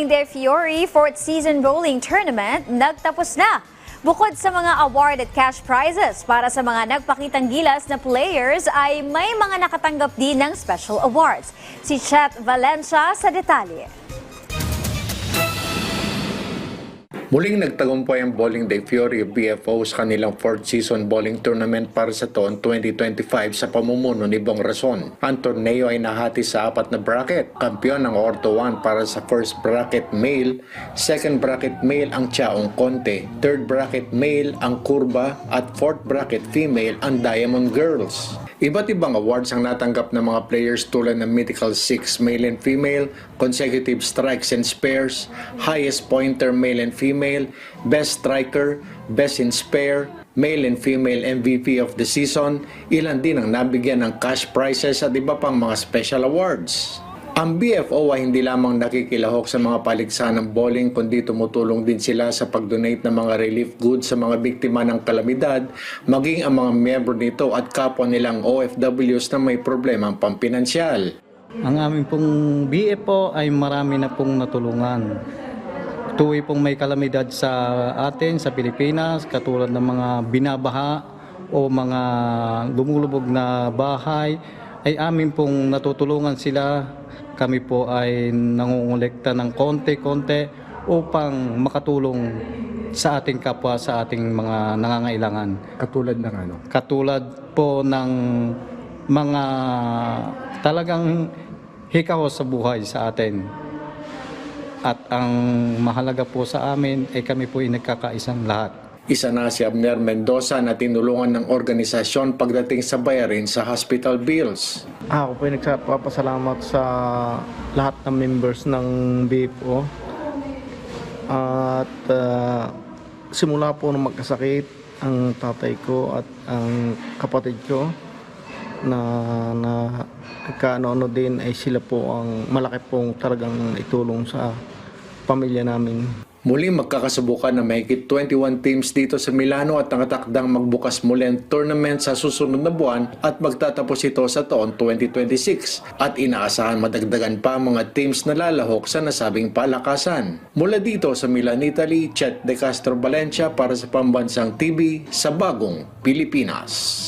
Bowling de Fiore 4th Season Bowling Tournament nagtapos na. Bukod sa mga award at cash prizes para sa mga nagpakitang gilas na players ay may mga nakatanggap din ng special awards. Si Chet Valencia sa detalye. Muling nagtagumpay ang Bowling de Fiore BFO sa kanilang 4th season bowling tournament para sa taon 2025 sa pamumuno ni Bong Rason. Ang torneo ay nahati sa 4 na bracket. Kampiyon ang Orto 1 para sa first bracket male, second bracket male ang Chaong Conte, third bracket male ang Kurba at fourth bracket female ang Diamond Girls. Iba't ibang awards ang natanggap ng mga players tulad ng Mythical 6 male and female, consecutive strikes and spares, highest pointer male and female, best striker, best in spare, male and female MVP of the season. Ilan din ang nabigyan ng cash prizes at iba pang mga special awards. Ang BFO ay hindi lamang nakikilahok sa mga paligsahan ng bowling kundi tumutulong din sila sa pag-donate ng mga relief goods sa mga biktima ng kalamidad, maging ang mga miyembro nito at kapwa nilang OFWs na may problemang pampinansyal. Ang aming pong BFO ay marami na pong natulungan. Tuwi pong may kalamidad sa atin, sa Pilipinas, katulad ng mga binabaha o mga lumulubog na bahay, ay amin pong natutulungan sila. Kami po ay nangungulekta ng konti-konti upang makatulong sa ating kapwa, sa ating mga nangangailangan. Katulad ng ano? Katulad po ng mga talagang hikahos sa buhay sa atin. At ang mahalaga po sa amin ay kami po ay nagkakaisang lahat. Isa na si Abner Mendoza na tinulungan ng organisasyon pagdating sa bayarin sa hospital bills. Ako po ay nagpapasalamat sa lahat ng members ng BFO. At simula po nung magkasakit ang tatay ko at ang kapatid ko na nagkaano din ay sila po ang malaki pong talagang itulong sa pamilya namin. Muli magkakasubukan na mahigit 21 teams dito sa Milano at nakatakdang magbukas muli ang tournament sa susunod na buwan at magtatapos ito sa taon 2026 at inaasahan madagdagan pa ang mga teams na lalahok sa nasabing palakasan. Mula dito sa Milan, Italy, Chet De Castro Valencia para sa Pambansang TV sa Bagong Pilipinas.